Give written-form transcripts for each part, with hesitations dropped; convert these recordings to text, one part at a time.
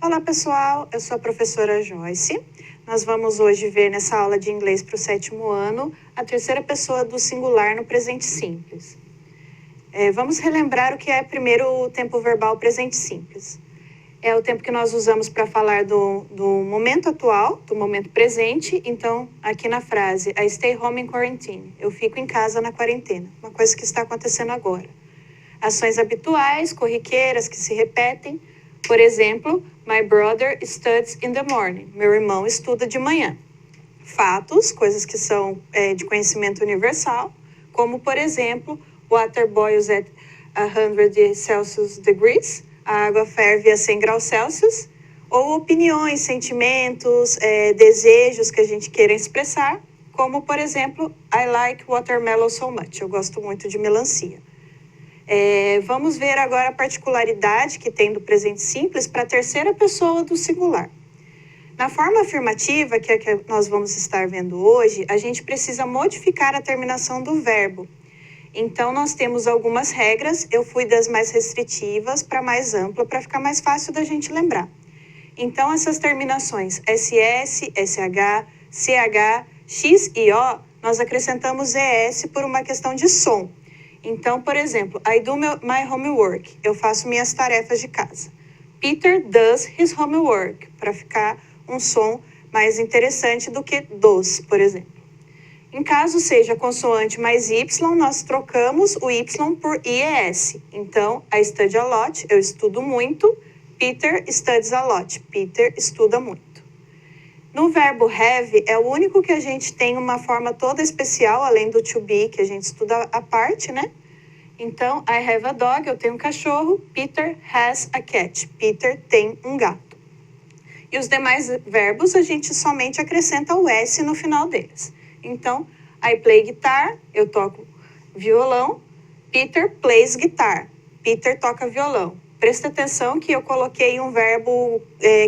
Olá pessoal, eu sou a professora Joyce. Nós vamos hoje ver nessa aula de inglês para o 7º ano a terceira pessoa do singular no presente simples. Vamos relembrar o que é primeiro o tempo verbal presente simples. É o tempo que nós usamos para falar do momento atual, do momento presente. Então, aqui na frase, I stay home in quarantine. Eu fico em casa na quarentena. Uma coisa que está acontecendo agora. Ações habituais, corriqueiras, que se repetem. Por exemplo, my brother studies in the morning. Meu irmão estuda de manhã. Fatos, coisas que são de conhecimento universal, como, por exemplo, water boils at 100 Celsius degrees. A água ferve a 100 graus Celsius. Ou opiniões, sentimentos, desejos que a gente queira expressar, como, por exemplo, I like watermelon so much. Eu gosto muito de melancia. Vamos ver agora a particularidade que tem do presente simples para a terceira pessoa do singular. Na forma afirmativa, que é a que nós vamos estar vendo hoje, a gente precisa modificar a terminação do verbo. Então, nós temos algumas regras, eu fui das mais restritivas para mais ampla, para ficar mais fácil da gente lembrar. Então, essas terminações SS, SH, CH, X e O, nós acrescentamos ES por uma questão de som. Então, por exemplo, I do my homework. Eu faço minhas tarefas de casa. Peter does his homework, para ficar um som mais interessante do que does, por exemplo. Em caso seja consoante mais Y, nós trocamos o Y por IES. Então, I study a lot, eu estudo muito. Peter studies a lot, Peter estuda muito. No verbo have, é o único que a gente tem uma forma toda especial, além do to be, que a gente estuda à parte, né? Então, I have a dog, eu tenho um cachorro. Peter has a cat, Peter tem um gato. E os demais verbos, a gente somente acrescenta o S no final deles. Então, I play guitar, eu toco violão. Peter plays guitar, Peter toca violão. Presta atenção que eu coloquei um verbo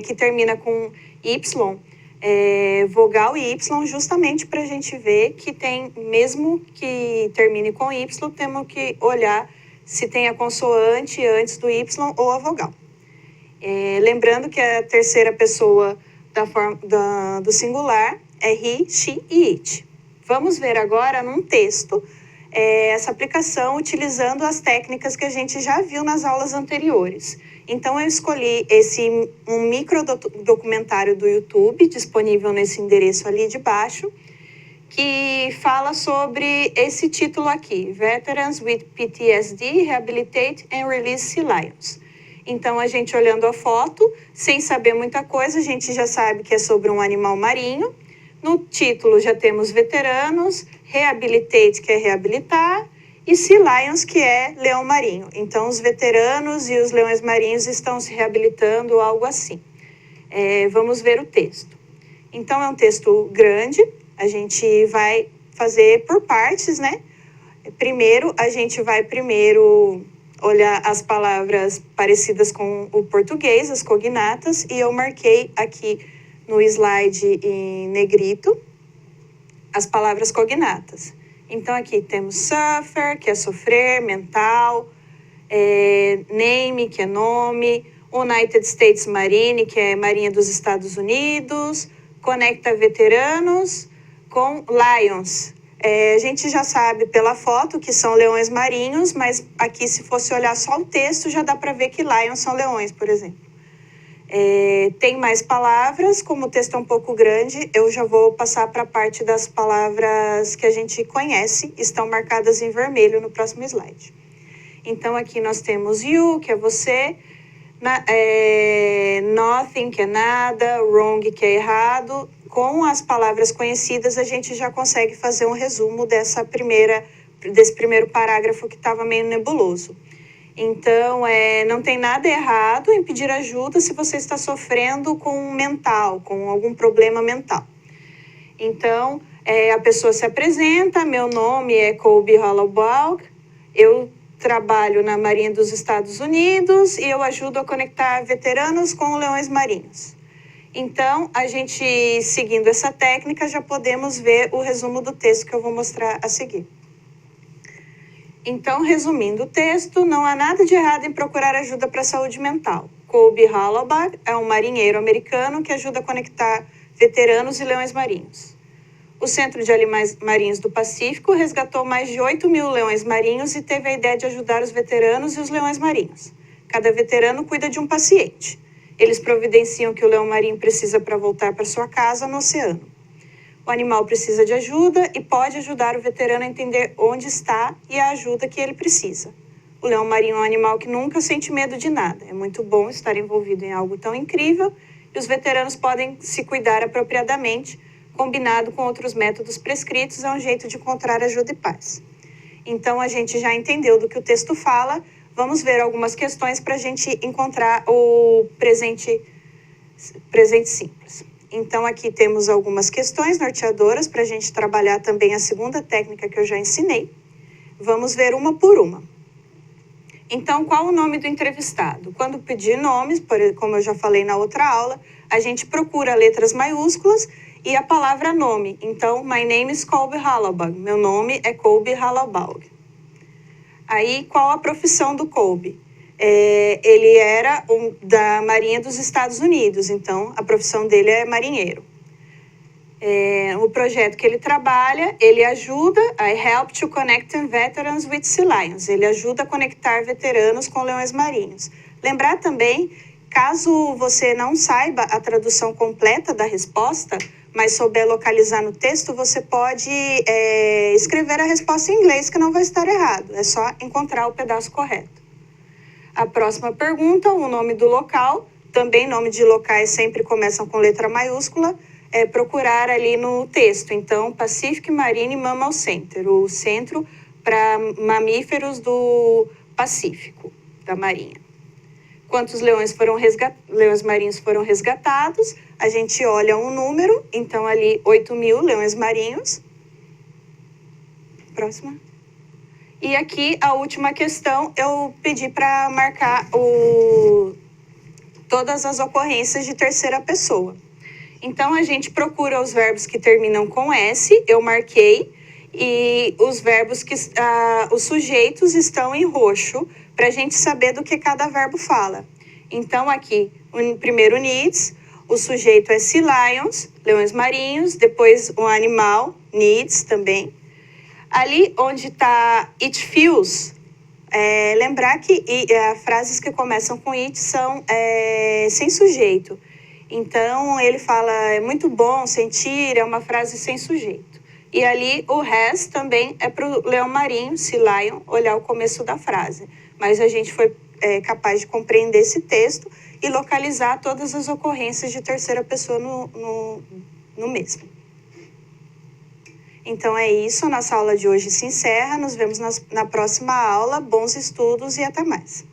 que termina com Y, vogal e Y, justamente para a gente ver que tem, mesmo que termine com Y, temos que olhar se tem a consoante antes do Y ou a vogal. Lembrando que a terceira pessoa do singular é he, she e it. Vamos ver agora num texto essa aplicação utilizando as técnicas que a gente já viu nas aulas anteriores. Então, eu escolhi um micro documentário do YouTube, disponível nesse endereço ali de baixo, que fala sobre esse título aqui, Veterans with PTSD Rehabilitate and Release Sea Lions. Então, a gente olhando a foto, sem saber muita coisa, a gente já sabe que é sobre um animal marinho. No título já temos veteranos, rehabilitate, que é reabilitar, e Sea Lions, que é leão marinho. Então, os veteranos e os leões marinhos estão se reabilitando, algo assim. Vamos ver o texto. Então, é um texto grande, a gente vai fazer por partes, né? A gente vai olhar as palavras parecidas com o português, as cognatas, e eu marquei aqui no slide em negrito as palavras cognatas. Então, aqui temos suffer, que é sofrer, mental, name, que é nome, United States Marine, que é Marinha dos Estados Unidos, conecta veteranos com lions. A gente já sabe pela foto que são leões marinhos, mas aqui, se fosse olhar só o texto, já dá para ver que lions são leões, por exemplo. Tem mais palavras, como o texto é um pouco grande, eu já vou passar para a parte das palavras que a gente conhece, estão marcadas em vermelho no próximo slide. Então, aqui nós temos you, que é você, nothing, que é nada, wrong, que é errado. Com as palavras conhecidas, a gente já consegue fazer um resumo desse primeiro parágrafo que estava meio nebuloso. Então, não tem nada errado em pedir ajuda se você está sofrendo com algum problema mental. Então, a pessoa se apresenta, meu nome é Colby Hollowbaugh, eu trabalho na Marinha dos Estados Unidos e eu ajudo a conectar veteranos com leões marinhos. Então, a gente, seguindo essa técnica, já podemos ver o resumo do texto que eu vou mostrar a seguir. Então, resumindo o texto, não há nada de errado em procurar ajuda para a saúde mental. Colby Hallowell é um marinheiro americano que ajuda a conectar veteranos e leões marinhos. O Centro de Animais Marinhos do Pacífico resgatou mais de 8.000 leões marinhos e teve a ideia de ajudar os veteranos e os leões marinhos. Cada veterano cuida de um paciente. Eles providenciam o que o leão marinho precisa para voltar para sua casa no oceano. O animal precisa de ajuda e pode ajudar o veterano a entender onde está e a ajuda que ele precisa. O leão marinho é um animal que nunca sente medo de nada. É muito bom estar envolvido em algo tão incrível e os veteranos podem se cuidar apropriadamente, combinado com outros métodos prescritos, é um jeito de encontrar ajuda e paz. Então, a gente já entendeu do que o texto fala. Vamos ver algumas questões para a gente encontrar o presente simples. Então, aqui temos algumas questões norteadoras para a gente trabalhar também a segunda técnica que eu já ensinei. Vamos ver uma por uma. Então, qual o nome do entrevistado? Quando pedir nomes, como eu já falei na outra aula, a gente procura letras maiúsculas e a palavra nome. Então, my name is Colby Hallowell. Meu nome é Colby Hallowell. Aí, qual a profissão do Colby? Ele era da Marinha dos Estados Unidos, então a profissão dele é marinheiro. O projeto que ele trabalha, ele ajuda, I help to connect veterans with sea lions. Ele ajuda a conectar veteranos com leões marinhos. Lembrar também, caso você não saiba a tradução completa da resposta, mas souber localizar no texto, você pode escrever a resposta em inglês, que não vai estar errado. É só encontrar o pedaço correto. A próxima pergunta, o nome do local. Também nome de locais sempre começam com letra maiúscula. Procurar ali no texto. Então, Pacific Marine Mammal Center, o centro para mamíferos do Pacífico, da Marinha. Quantos leões marinhos foram resgatados? A gente olha um número, então ali 8.000 leões marinhos. Próxima. E aqui a última questão, eu pedi para marcar todas as ocorrências de terceira pessoa. Então, a gente procura os verbos que terminam com S, eu marquei, e os verbos os sujeitos estão em roxo, para a gente saber do que cada verbo fala. Então, aqui, o primeiro needs, o sujeito é sea lions, leões marinhos, depois o animal, needs também. Ali onde está it feels, lembrar que frases que começam com it são sem sujeito. Então, ele fala, é muito bom sentir, é uma frase sem sujeito. E ali, o has também é para o leão marinho, sea lion, olhar o começo da frase. Mas a gente foi capaz de compreender esse texto e localizar todas as ocorrências de terceira pessoa no mesmo. Então, é isso. A nossa aula de hoje se encerra. Nos vemos na próxima aula. Bons estudos e até mais.